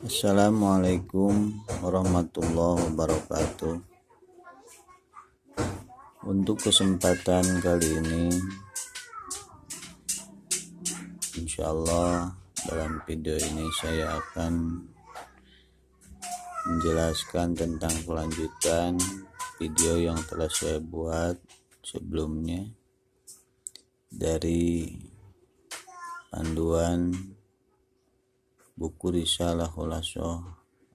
Assalamualaikum warahmatullahi wabarakatuh. Untuk kesempatan kali ini, insyaallah dalam video ini saya akan menjelaskan tentang kelanjutan video yang telah saya buat sebelumnya dari panduan buku Risalah Khulasoh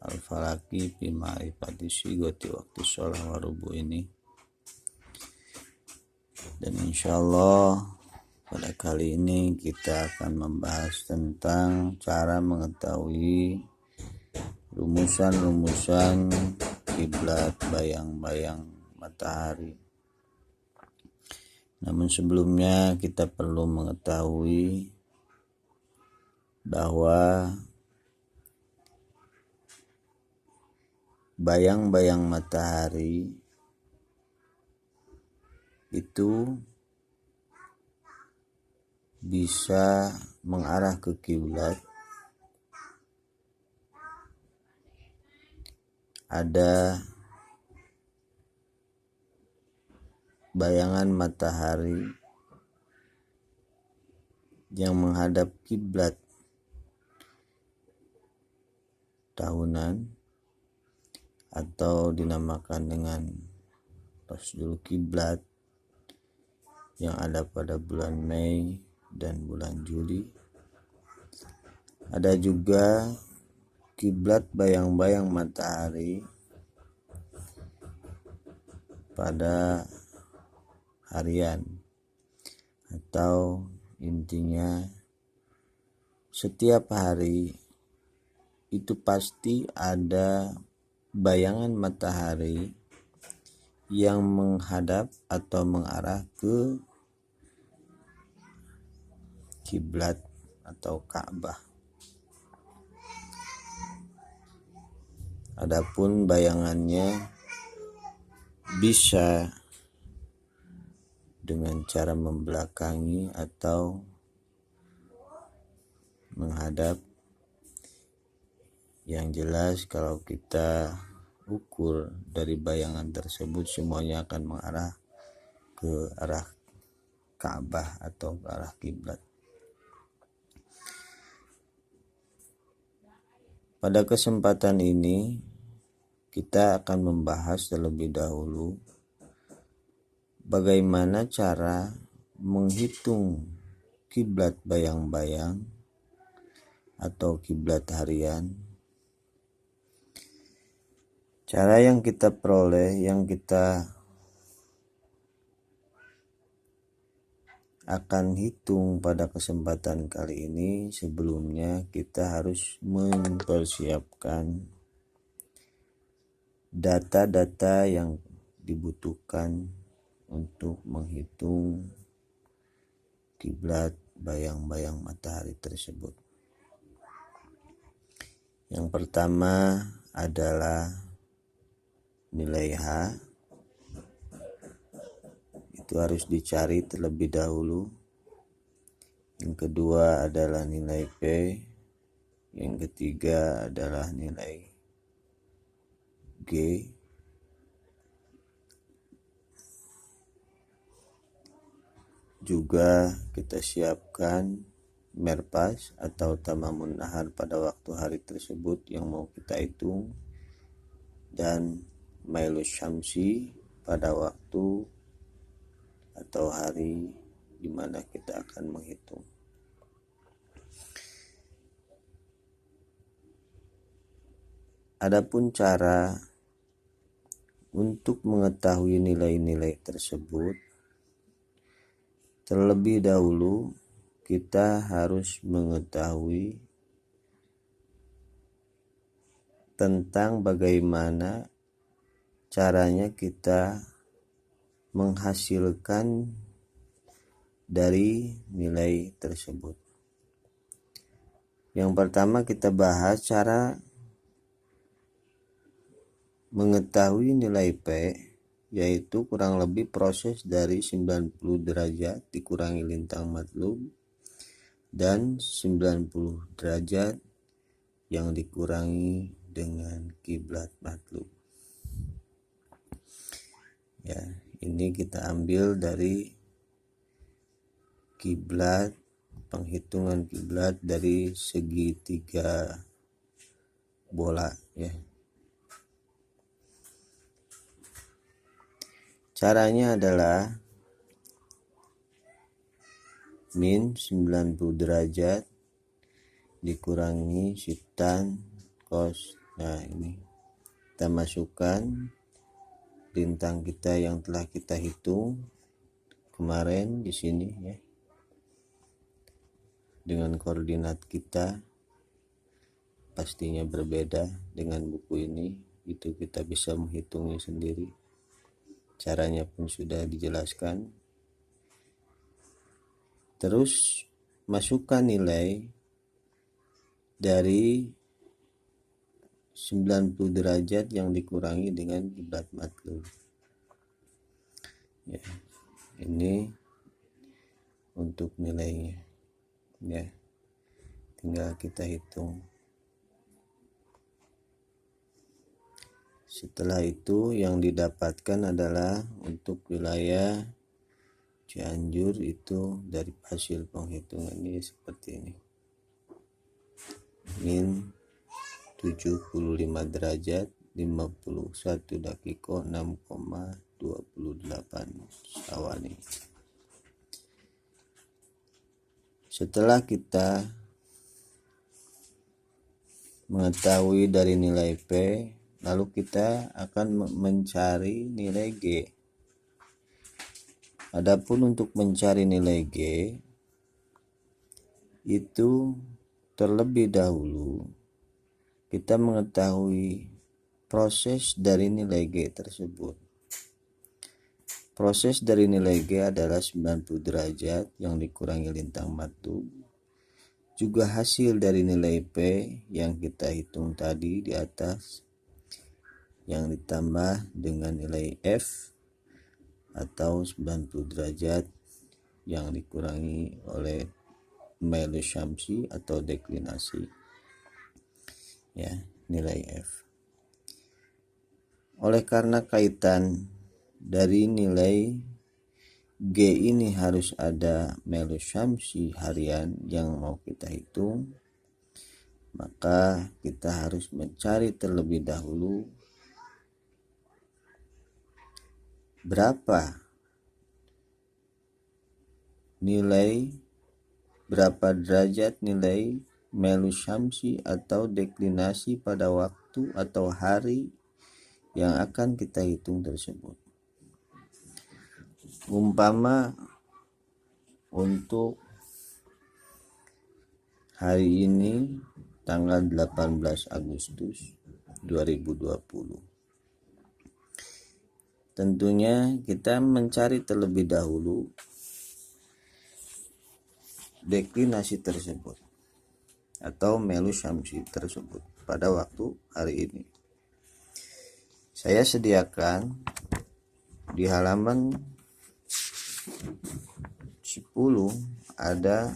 Al-Falaki fi Ma'rifati Sigoti Waktu Sholah Warubu ini. Dan insyaallah pada kali ini kita akan membahas tentang cara mengetahui rumusan-rumusan kiblat bayang-bayang matahari. Namun sebelumnya kita perlu mengetahui bahwa bayang-bayang matahari itu bisa mengarah ke kiblat. Ada bayangan matahari yang menghadap kiblat tahunan atau dinamakan dengan Rasdul Kiblat yang ada pada bulan Mei dan bulan Juli. Ada juga kiblat bayang-bayang matahari pada harian, atau intinya setiap hari itu pasti ada bayangan matahari yang menghadap atau mengarah ke kiblat atau Ka'bah. Adapun bayangannya bisa dengan cara membelakangi atau menghadap. Yang jelas kalau kita ukur dari bayangan tersebut semuanya akan mengarah ke arah Ka'bah atau ke arah kiblat. Pada kesempatan ini kita akan membahas terlebih dahulu bagaimana cara menghitung kiblat bayang-bayang atau kiblat harian. Cara yang kita peroleh, yang kita akan hitung pada kesempatan kali ini, sebelumnya kita harus mempersiapkan data-data yang dibutuhkan untuk menghitung kiblat bayang-bayang matahari tersebut. Yang pertama adalah nilai H. Itu harus dicari terlebih dahulu. Yang kedua adalah nilai P. Yang ketiga adalah nilai G. Juga kita siapkan merpas atau tamamun nahar pada waktu hari tersebut yang mau kita hitung, dan mailus syamsi pada waktu atau hari di mana kita akan menghitung. Adapun cara untuk mengetahui nilai-nilai tersebut, terlebih dahulu kita harus mengetahui tentang bagaimana caranya kita menghasilkan dari nilai tersebut. Yang pertama kita bahas cara mengetahui nilai P, yaitu kurang lebih proses dari 90 derajat dikurangi lintang matlub dan 90 derajat yang dikurangi dengan kiblat matlub. Ya, ini kita ambil dari kiblat, penghitungan kiblat dari segitiga bola ya. Caranya adalah min 90 derajat dikurangi sin tan cos. Nah, ini kita masukkan lintang kita yang telah kita hitung kemarin di sini ya. Dengan koordinat kita pastinya berbeda dengan buku ini, itu kita bisa menghitungnya sendiri. Caranya pun sudah dijelaskan. Terus masukkan nilai dari 90 derajat yang dikurangi dengan kiblat matlub. Ya, ini untuk nilainya. Ya, tinggal kita hitung. Setelah itu yang didapatkan adalah untuk wilayah Cianjur itu dari hasil penghitungan ini seperti ini. Min 75 derajat 51 dakiko 6,28 sawani. Setelah kita mengetahui dari nilai P, lalu kita akan mencari nilai G. Adapun untuk mencari nilai G itu terlebih dahulu kita mengetahui proses dari nilai G tersebut. Proses dari nilai G adalah 90 derajat yang dikurangi lintang matlub, juga hasil dari nilai P yang kita hitung tadi di atas, yang ditambah dengan nilai F atau 90 derajat yang dikurangi oleh Mailus Syamsi atau deklinasi. Ya, nilai F. Oleh karena kaitan dari nilai G ini harus ada Mailus Syamsi harian yang mau kita hitung, maka kita harus mencari terlebih dahulu berapa derajat nilai Mailus Syamsi atau deklinasi pada waktu atau hari yang akan kita hitung tersebut. Umpama untuk hari ini tanggal 18 Agustus 2020. Tentunya kita mencari terlebih dahulu deklinasi tersebut atau Mailus Syamsi tersebut pada waktu hari ini. Saya sediakan di halaman 10 ada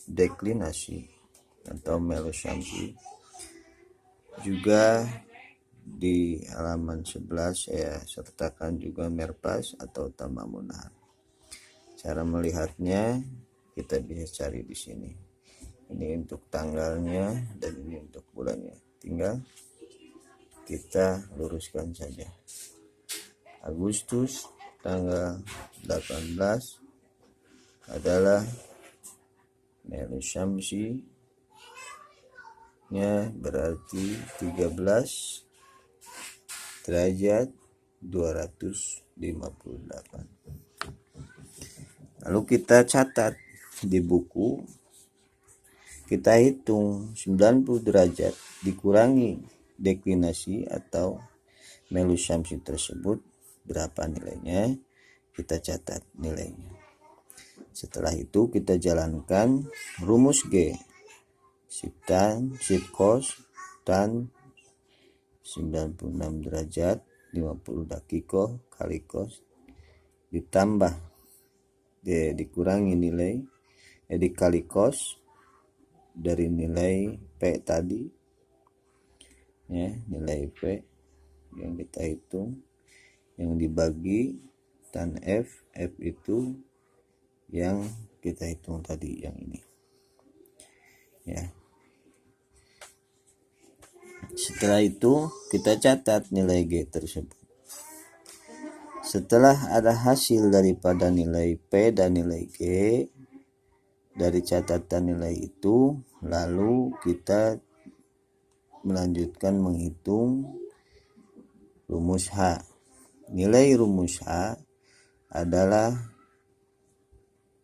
deklinasi atau Mailus Syamsi. Juga di halaman 11 saya sertakan juga merpas atau tamamunah. Cara melihatnya kita bisa cari di sini. Ini untuk tanggalnya dan ini untuk bulannya. Tinggal kita luruskan saja. Agustus tanggal 18 adalah Mailus Syamsi nya berarti 13 derajat 258. Lalu kita catat di buku, kita hitung 90 derajat dikurangi deklinasi atau Mailus Syamsi tersebut berapa nilainya, kita catat nilainya. Setelah itu kita jalankan rumus G, sin tan, sin cos, tan 96 derajat 50 dakiko kali cos ditambah dikurangi nilai dikali cos dari nilai P tadi, ya, nilai P yang kita hitung yang dibagi tan F itu yang kita hitung tadi, yang ini, ya. Setelah itu kita catat nilai G tersebut. Setelah ada hasil daripada nilai P dan nilai G dari catatan nilai itu, lalu kita melanjutkan menghitung rumus H. Nilai rumus H adalah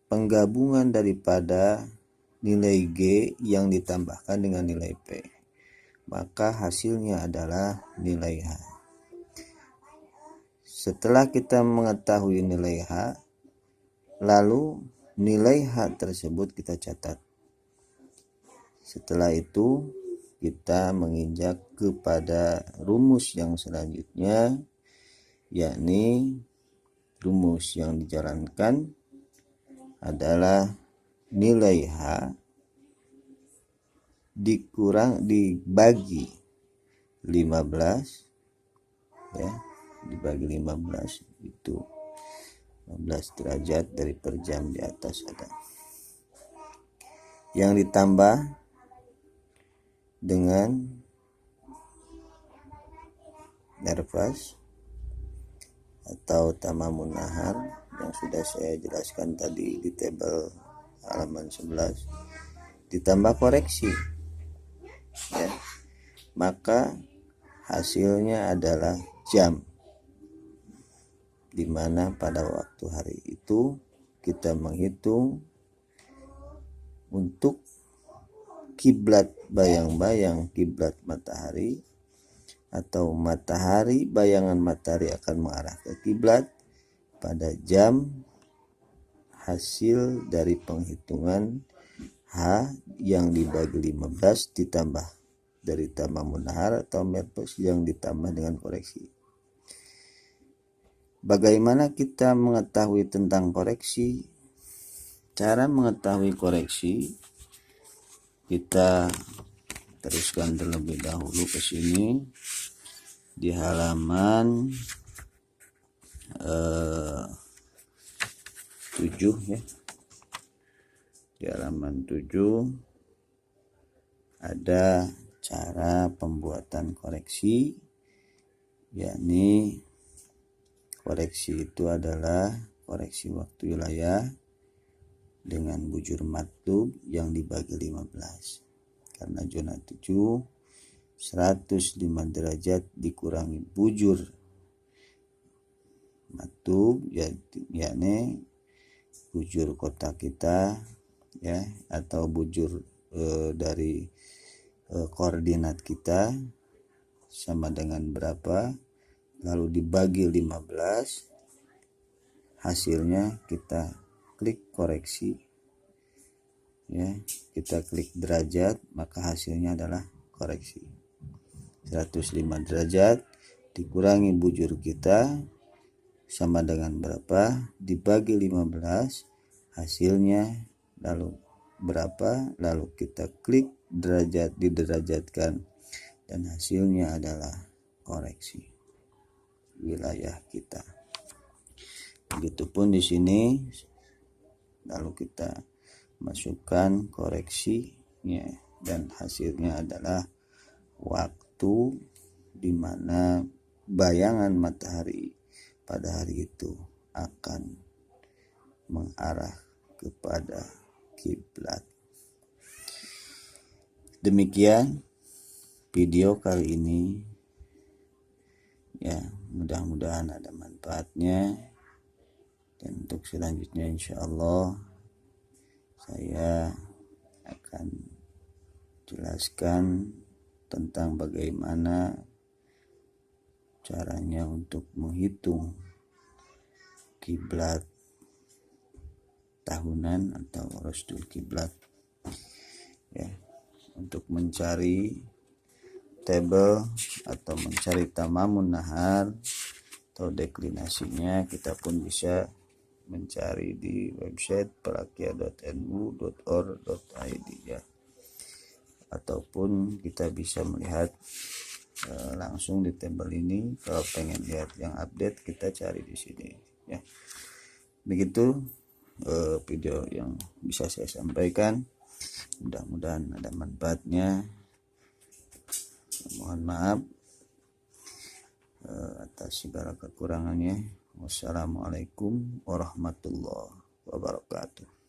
penggabungan daripada nilai G yang ditambahkan dengan nilai P. Maka hasilnya adalah nilai H. Setelah kita mengetahui nilai H, lalu nilai H tersebut kita catat. Setelah itu kita menginjak kepada rumus yang selanjutnya, yakni rumus yang dijalankan adalah nilai H dibagi 15, ya, dibagi 15 itu 15 derajat dari per jam di atas ada, yang ditambah dengan Merpas atau tamamun nahar yang sudah saya jelaskan tadi di tabel halaman 11, ditambah koreksi, ya, maka hasilnya adalah jam, dimana pada waktu hari itu kita menghitung untuk kiblat bayang-bayang kiblat matahari atau matahari, bayangan matahari akan mengarah ke kiblat pada jam hasil dari penghitungan H yang dibagi 15 ditambah dari tamamun nahar atau Merpas yang ditambah dengan koreksi. Bagaimana kita mengetahui tentang koreksi? Cara mengetahui koreksi, kita teruskan terlebih dahulu ke sini di halaman 7, ya. Di halaman 7 ada cara pembuatan koreksi, yakni koreksi itu adalah koreksi waktu wilayah dengan bujur matlub yang dibagi 15. Karena zona 7 105 derajat dikurangi bujur matlub, yakni bujur kota kita, ya, atau bujur dari koordinat kita sama dengan berapa, lalu dibagi 15, hasilnya kita klik koreksi, ya, kita klik derajat, maka hasilnya adalah koreksi. 105 derajat dikurangi bujur kita sama dengan berapa, dibagi 15, hasilnya lalu berapa, lalu kita klik derajat, diderajatkan, dan hasilnya adalah koreksi wilayah kita. Begitupun di sini, lalu kita masukkan koreksinya dan hasilnya adalah waktu di mana bayangan matahari pada hari itu akan mengarah kepada kiblat. Demikian video kali ini, ya, mudah-mudahan ada manfaatnya, dan untuk selanjutnya insya Allah saya akan jelaskan tentang bagaimana caranya untuk menghitung kiblat tahunan atau rasdul kiblat, ya. Untuk mencari tabel atau mencari tamamun nahar atau deklinasinya, kita pun bisa mencari di website pelakia.nu.or.id, ya. ataupun kita bisa melihat langsung di tabel ini. Kalau pengen lihat yang update, kita cari di sini ya. Begitu video yang bisa saya sampaikan, mudah-mudahan ada manfaatnya. Mohon maaf atas segala kekurangannya. Wassalamualaikum warahmatullahi wabarakatuh.